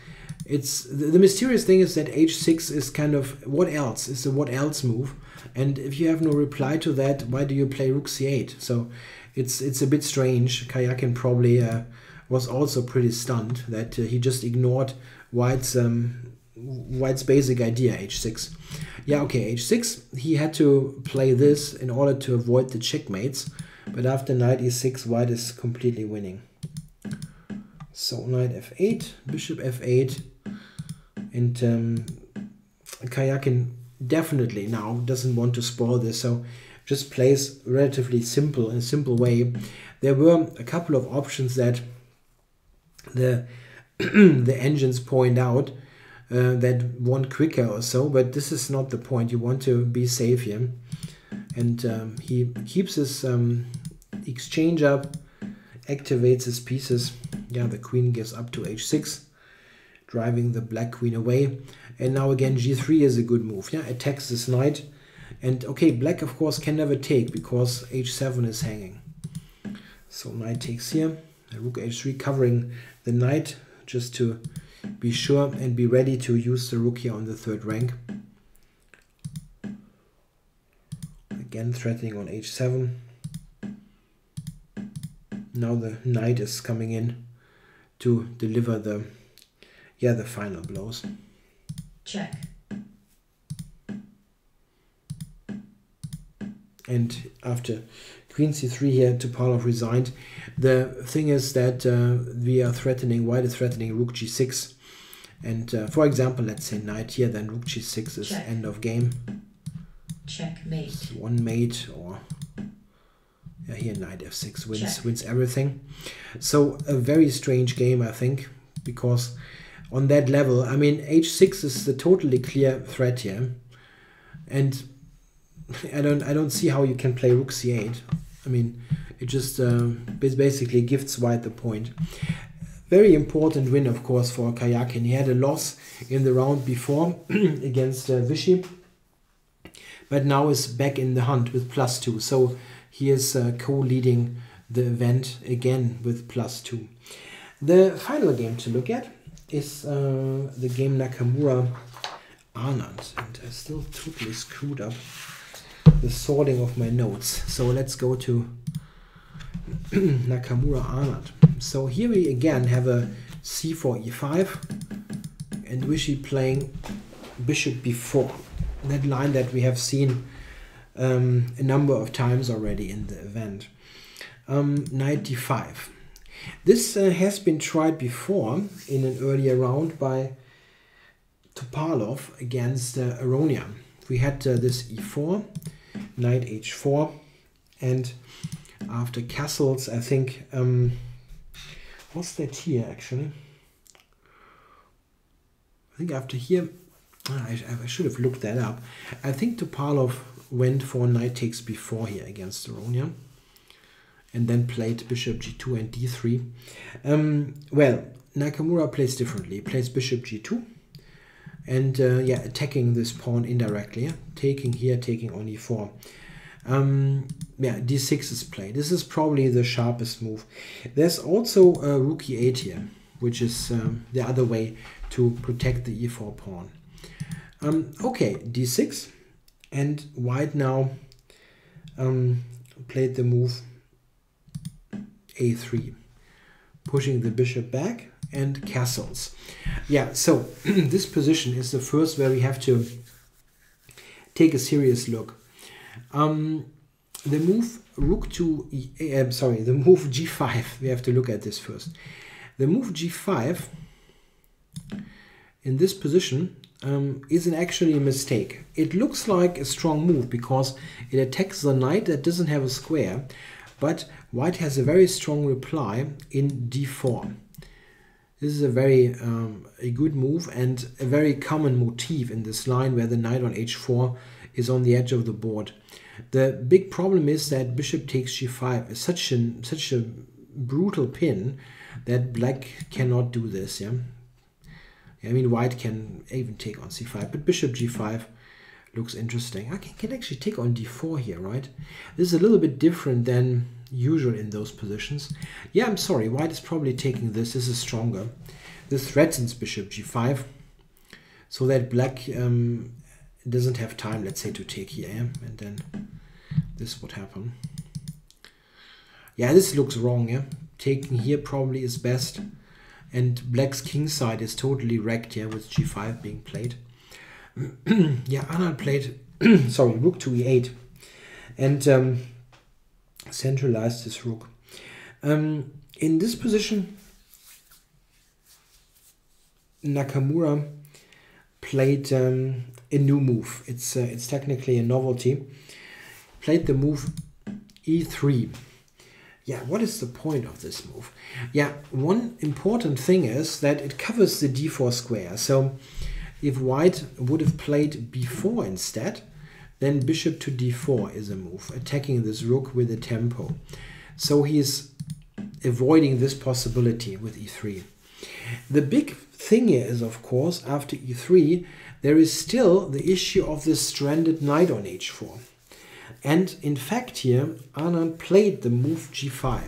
It's the mysterious thing is that h6 is kind of what else? It's a what else move, and if you have no reply to that, why do you play rook c8? So it's a bit strange. Karjakin probably was also pretty stunned that he just ignored White's basic idea, h6. Yeah, okay, h6. He had to play this in order to avoid the checkmates, but after knight e6, White is completely winning. So knight f8, bishop f8, and Karjakin definitely now doesn't want to spoil this, so just plays relatively simple, in a simple way. There were a couple of options that the the engines point out that want quicker or so, but this is not the point. You want to be safe here, and he keeps his exchange up, activates his pieces. Yeah, the queen gives up to h6, driving the black queen away. And now again g3 is a good move. Yeah, attacks this knight. And okay, black of course can never take because h7 is hanging. So knight takes here, rook h3 covering the knight just to be sure and be ready to use the rook here on the third rank. Again threatening on h7. Now the knight is coming in to deliver the final blows. Check. And after queen c3 here, Topalov resigned. The thing is that we are threatening, White is threatening rook g6. And for example, let's say knight here, then rook g6 is check. End of game. Checkmate. One mate, or yeah, here knight f6 wins everything. So a very strange game, I think, because on that level, I mean, h6 is the totally clear threat here, and I don't see how you can play rook c8. I mean, it just basically gives White the point. Very important win, of course, for Karjakin. He had a loss in the round before against Vichy, but now is back in the hunt with +2. So he is co-leading the event again with +2. The final game to look at is the game Nakamura-Arnott. And I still totally screwed up the sorting of my notes. So let's go to Nakamura-Arnott. So here we again have a c4, e5, and Vichy playing bishop b4. That line that we have seen a number of times already in the event. Knight d5. This has been tried before in an earlier round by Topalov against Aronia. We had this e4, knight h4, and after castles, I think, what's that here actually? I think after here, I should have looked that up. I think Topalov went for knight takes b4 here against Aronia, and then played bishop g2 and d3. Well, Nakamura plays differently. He plays bishop g2, and yeah, attacking this pawn indirectly. Yeah? Taking here, taking on e4. Yeah, d6 is played. This is probably the sharpest move. There's also rook e8 here, which is the other way to protect the e4 pawn. Okay, d6, and White now played the move a3, pushing the bishop back and castles. Yeah, so this position is the first where we have to take a serious look. The move rook to the move g5. We have to look at this first. The move g5 in this position is actually a mistake. It looks like a strong move because it attacks the knight that doesn't have a square, but White has a very strong reply in d4. This is a very a good move and a very common motif in this line where the knight on h4 is on the edge of the board. The big problem is that bishop takes g5 is such a brutal pin that black cannot do this. Yeah, I mean White can even take on c5, but bishop g5 looks interesting. I can actually take on d4 here, right? This is a little bit different than usual in those positions. Yeah, I'm sorry, white is probably taking this. This is stronger. This threatens bishop g5, so that black doesn't have time, let's say, to take here, yeah? And then this would happen. Yeah, this looks wrong, yeah? Taking here probably is best. And black's king side is totally wrecked here, with g5 being played. Yeah, Anand played, sorry, rook to e8. And centralized this rook. In this position, Nakamura played a new move. It's technically a novelty. Played the move e3. Yeah, what is the point of this move? Yeah, one important thing is that it covers the d4 square. So if white would have played b4 instead, then bishop to d4 is a move, attacking this rook with a tempo. So he's avoiding this possibility with e3. The big thing here is, of course, after e3, there is still the issue of the stranded knight on h4. And in fact here, Anand played the move g5.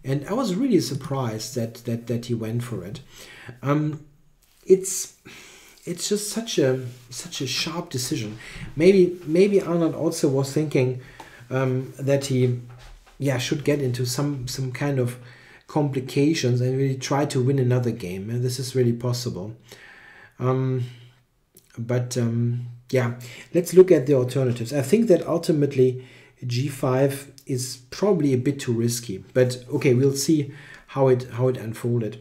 And I was really surprised that he went for it. It's just such a sharp decision. Maybe Anand also was thinking that he should get into some kind of complications and really try to win another game. And this is really possible. Yeah, let's look at the alternatives. I think that ultimately g5 is probably a bit too risky, but okay, we'll see how it unfolded.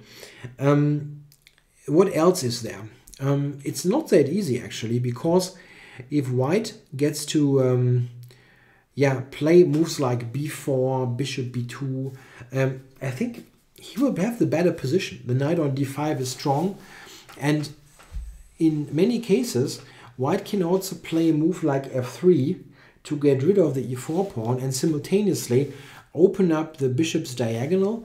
What else is there? It's not that easy actually, because if white gets to play moves like b4, bishop b2, I think he will have the better position. The knight on d5 is strong, and in many cases white can also play a move like f3 to get rid of the e4 pawn and simultaneously open up the bishop's diagonal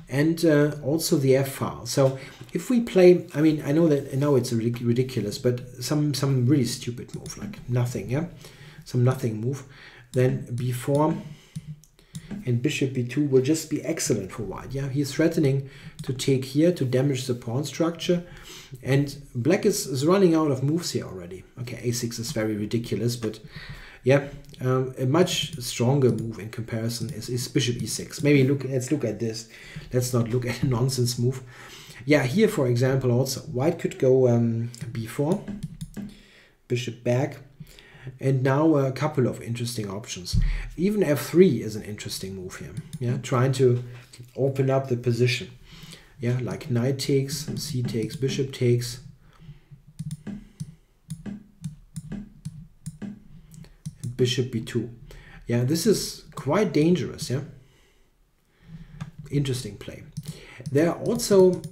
and also the f-file. So if we play, I mean, I know it's ridiculous, but some really stupid move, like nothing, yeah? Some nothing move, then b4 and bishop b2 will just be excellent for white, yeah? He's threatening to take here to damage the pawn structure, and black is running out of moves here already. Okay, a6 is very ridiculous, but yeah, a much stronger move in comparison is bishop e6. Maybe let's look at this. Let's not look at a nonsense move. Yeah, here for example also, white could go b4, bishop back, and now a couple of interesting options. Even f3 is an interesting move here. Yeah, trying to open up the position. Yeah, like knight takes, c takes, bishop takes, and bishop b2. Yeah, this is quite dangerous. Yeah, interesting play. There are also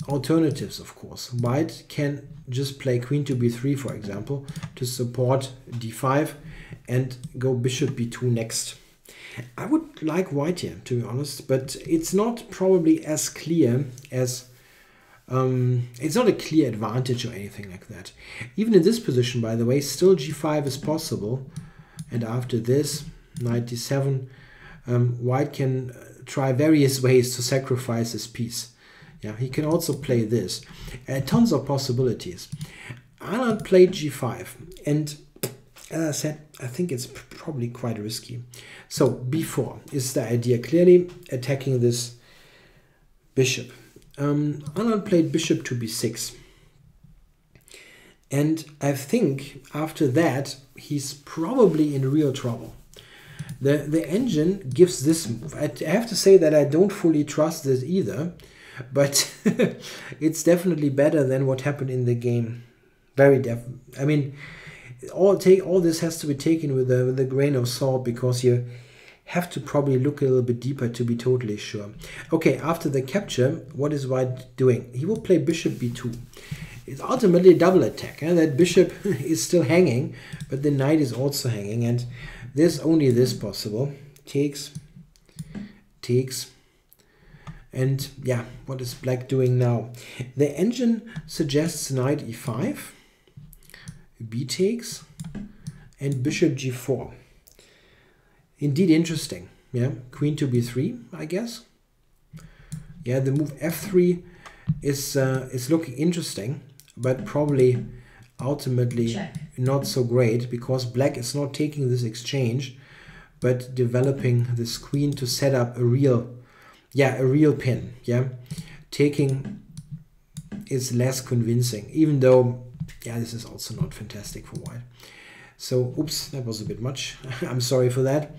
alternatives, of course. White can just play queen to b3, for example, to support d5 and go bishop b2 next. I would like white here, to be honest, but it's not probably as clear as it's not a clear advantage or anything like that. Even in this position, by the way, still g5 is possible, and after this knight d7, white can try various ways to sacrifice his piece. Yeah, he can also play this. Tons of possibilities. Anand played g5, and as I said, I think it's probably quite risky. So b4 is the idea, clearly attacking this bishop. Anand played bishop to b6. And I think after that, he's probably in real trouble. The engine gives this move. I have to say that I don't fully trust this either, but it's definitely better than what happened in the game. I mean, all this has to be taken with a grain of salt, because you have to probably look a little bit deeper to be totally sure. Okay, after the capture, what is white doing? He will play bishop b2. It's ultimately a double attack. That bishop is still hanging, but the knight is also hanging, and there's only this possible. Takes, and yeah, what is black doing now? The engine suggests knight e5, b takes, and bishop g4. Indeed interesting. Yeah, queen to b3, I guess. Yeah, the move f3 is looking interesting, but probably ultimately Check. not so great, because black is not taking this exchange, but developing this queen to set up a real pin. Yeah, taking is less convincing, even though, yeah, this is also not fantastic for white. So, oops, that was a bit much. I'm sorry for that.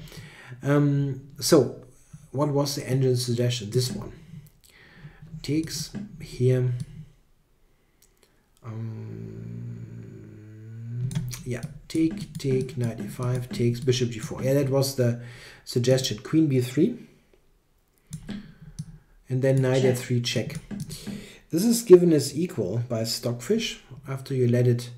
So, what was the engine suggestion? This one. Takes here. Yeah, take, knight e5, takes, bishop g4. Yeah, that was the suggestion. Queen b3. And then knight f3 check. This is given as equal by Stockfish after you let it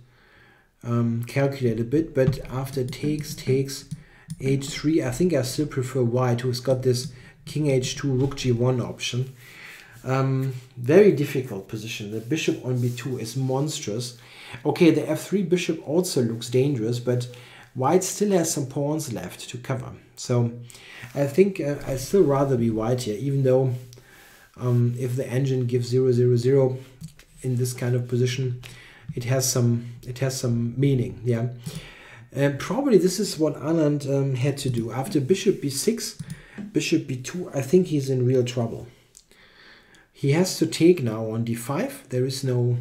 calculate a bit, but after takes h3, I think I still prefer white, who's got this king h2, rook g1 option. Very difficult position. The bishop on b2 is monstrous. Okay, the f3 bishop also looks dangerous, but white still has some pawns left to cover. So I think I'd still rather be white here, even though if the engine gives 0-0-0 in this kind of position, it has some meaning. Yeah, probably this is what Anand had to do after bishop b6, bishop b2. I think he's in real trouble. He has to take now on d5. There is no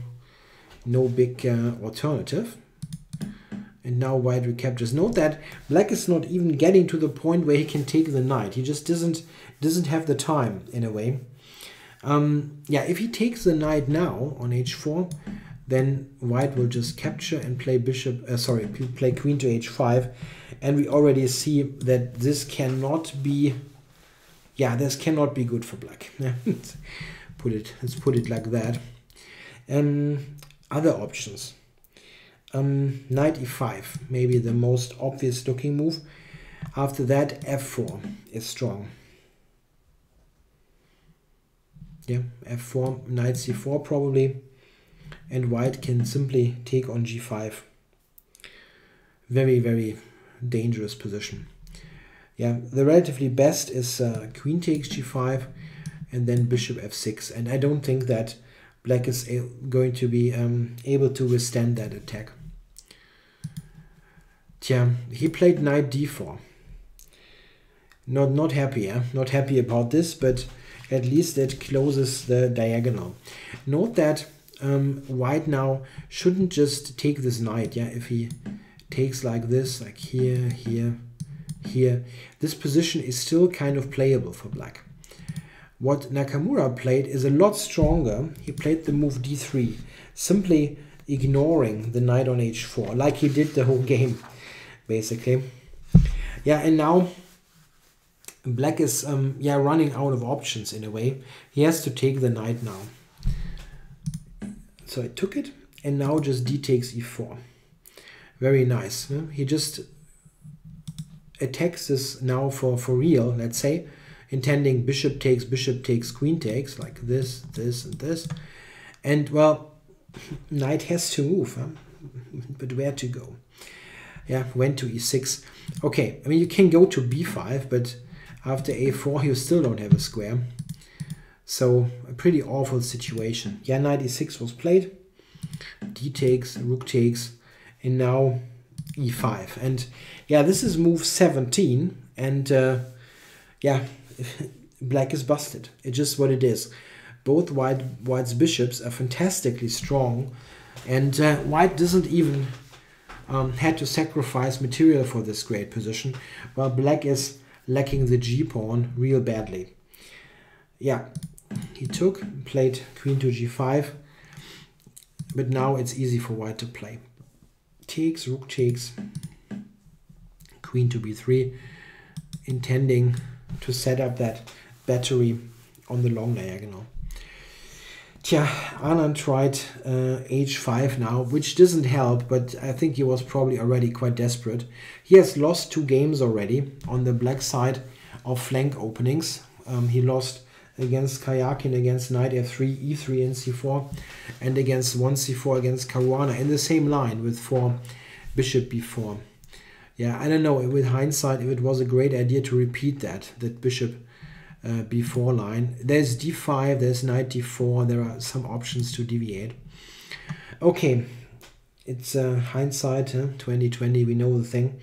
big alternative. And now white recaptures. Note that black is not even getting to the point where he can take the knight. He just doesn't have the time in a way. Yeah, if he takes the knight now on h4, then white will just capture and play play queen to h5, and we already see that this cannot be, this cannot be good for black. Let's put it like that. Other options. Knight e5, maybe the most obvious looking move. After that, f4 is strong. Yeah, f4, knight c4 probably, and white can simply take on g5. Very, very dangerous position. Yeah, the relatively best is queen takes g5 and then bishop f6, and I don't think that black is going to be able to withstand that attack. Tja, he played knight d4. Not happy, not happy about this, but at least it closes the diagonal. Note that white now shouldn't just take this knight. Yeah, if he takes like this, like here, here, here, this position is still kind of playable for black. What Nakamura played is a lot stronger. He played the move d3, simply ignoring the knight on h4, like he did the whole game, basically. Yeah, and now black is running out of options in a way. He has to take the knight now. So I took it, and now just d takes e4. Very nice. He just attacks this now for real, let's say, intending bishop takes, queen takes, like this, this, and this. And, well, knight has to move, but where to go? Yeah, went to e6. Okay, I mean, you can go to b5, but after a4, you still don't have a square. So, a pretty awful situation. Yeah, knight e6 was played. D takes, rook takes, and now e5. And, yeah, this is move 17. And, yeah, black is busted. It's just what it is. Both white's bishops are fantastically strong. And white doesn't even had to sacrifice material for this great position, while black is lacking the g-pawn real badly. Yeah, he played queen to g5, but now it's easy for white to play. Takes, rook takes, queen to b3, intending to set up that battery on the long diagonal. Tja, Anand tried h5 now, which doesn't help, but I think he was probably already quite desperate. He has lost 2 games already on the black side of flank openings. He lost against Karjakin, against knight f3, e3 and c4, and against 1c4 against Caruana in the same line with 4 bishop b4. Yeah, I don't know, with hindsight, if it was a great idea to repeat that bishop b4 line. There's d5, there's knight d4, there are some options to deviate. Okay, it's hindsight, 2020, we know the thing.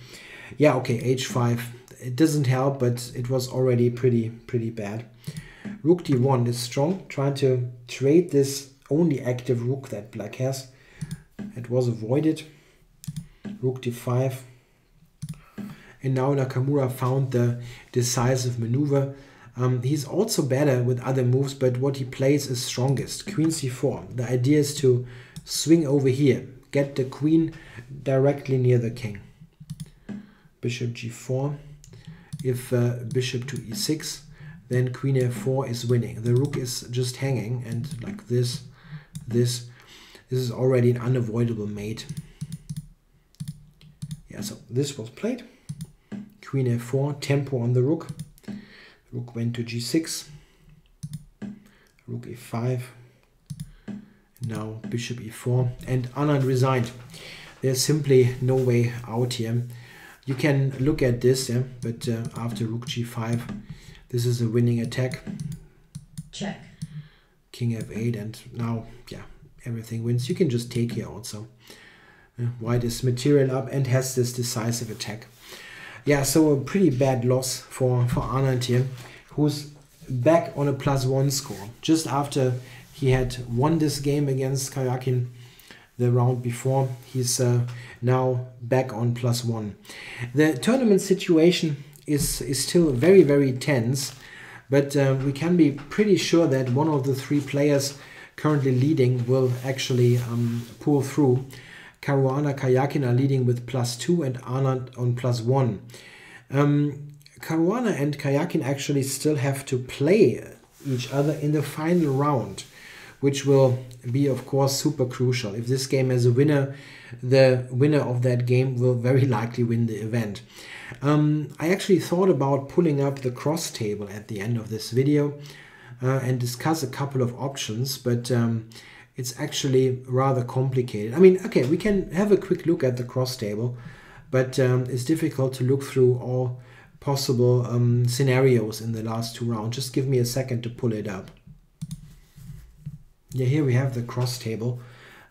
Yeah, okay, h5. It doesn't help, but it was already pretty bad. Rook d1 is strong, trying to trade this only active rook that black has. It was avoided. Rook d5. And now Nakamura found the decisive maneuver. He's also better with other moves, but what he plays is strongest. Queen c4. The idea is to swing over here, get the queen directly near the king. Bishop g4. If bishop to e6, then queen f4 is winning. The rook is just hanging, and like this is already an unavoidable mate. Yeah, so this was played. Queen f4, tempo on the rook. Rook went to g6. Rook e5. Now bishop e4, and Anand resigned. There's simply no way out here. You can look at this, yeah, but after rook g5, this is a winning attack. Check. King f8, and now, yeah, everything wins. You can just take here also. White is material up and has this decisive attack. Yeah, so a pretty bad loss for Anand here, who's back on a +1 score. Just after he had won this game against Karjakin the round before, he's now back on +1. The tournament situation is still very tense, but we can be pretty sure that one of the 3 players currently leading will actually pull through. Caruana, Karjakin are leading with +2 and Anand on +1. Caruana and Karjakin actually still have to play each other in the final round, which will be, of course, super crucial. If this game has a winner, the winner of that game will very likely win the event. I actually thought about pulling up the cross table at the end of this video and discuss a couple of options, but it's actually rather complicated. I mean, okay, we can have a quick look at the cross table, but it's difficult to look through all possible scenarios in the last 2 rounds. Just give me a second to pull it up. Yeah, here we have the cross table.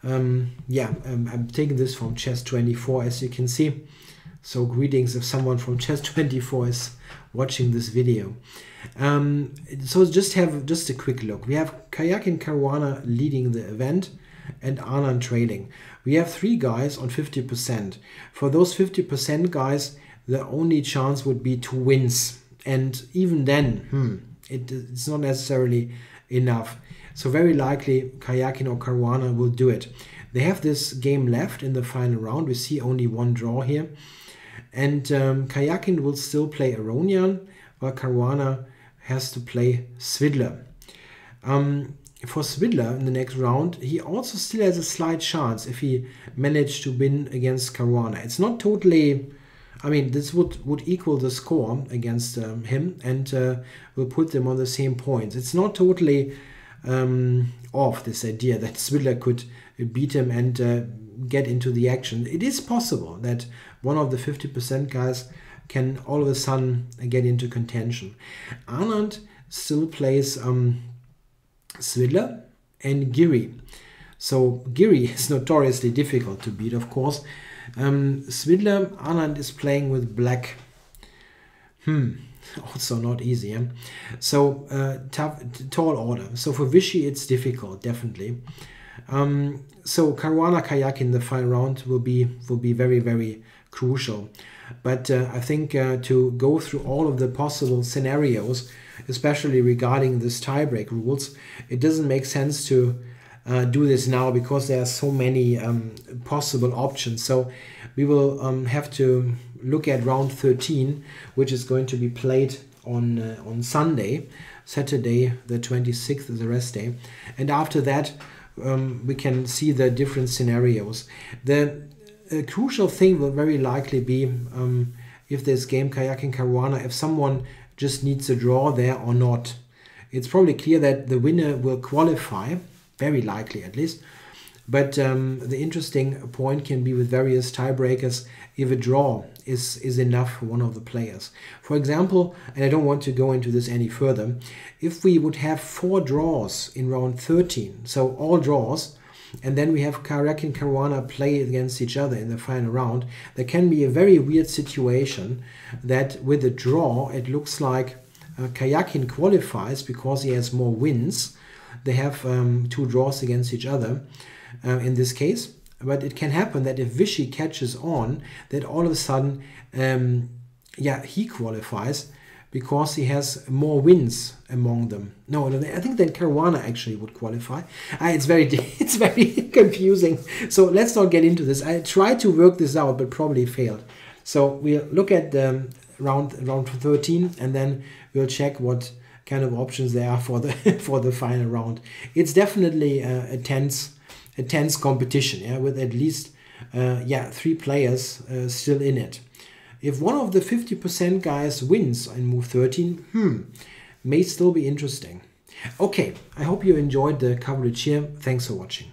I'm taking this from Chess24, as you can see. So greetings if someone from Chess24 is watching this video. So just a quick look. We have Karjakin Caruana leading the event and Anand trailing. We have 3 guys on 50%. For those 50% guys, the only chance would be 2 wins. And even then, it's not necessarily enough. So very likely Karjakin or Caruana will do it. They have this game left in the final round. We see only 1 draw here. And Karjakin will still play Aronian, while Caruana has to play Svidler. For Svidler in the next round, he also still has a slight chance if he managed to win against Caruana. It's not totally... I mean, this would equal the score against him and will put them on the same points. It's not totally off, this idea that Svidler could beat him and get into the action. It is possible that one of the 50% guys can all of a sudden get into contention. Anand still plays Svidler and Giri. So Giri is notoriously difficult to beat, of course. Svidler, Anand is playing with black. Also not easy. So tall order. So for Vishy it's difficult, definitely. So Caruana Karjakin in the final round will be very crucial. But I think to go through all of the possible scenarios, especially regarding this tiebreak rules, it doesn't make sense to do this now because there are so many possible options. So we will have to look at round 13, which is going to be played on Sunday. Saturday the 26th is the rest day, and after that we can see the different scenarios. The crucial thing will very likely be if this game Karjakin Caruana, if someone just needs a draw there or not. it's probably clear that the winner will qualify, very likely at least. But the interesting point can be with various tiebreakers if a draw is enough for one of the players. For example, and I don't want to go into this any further, if we would have 4 draws in round 13, so all draws, and then we have Kayak and Caruana play against each other in the final round, there can be a very weird situation that with a draw, it looks like Kayakin qualifies because he has more wins. They have 2 draws against each other in this case. But it can happen that if Vichy catches on, that all of a sudden, he qualifies because he has more wins among them. No, I think that Caruana actually would qualify. It's very confusing. So let's not get into this. I tried to work this out, but probably failed. So we'll look at round 13, and then we'll check what kind of options there are for the final round. It's definitely a tense competition, with at least 3 players still in it. If one of the 50% guys wins in move 13, may still be interesting. Okay, I hope you enjoyed the coverage here. Thanks for watching.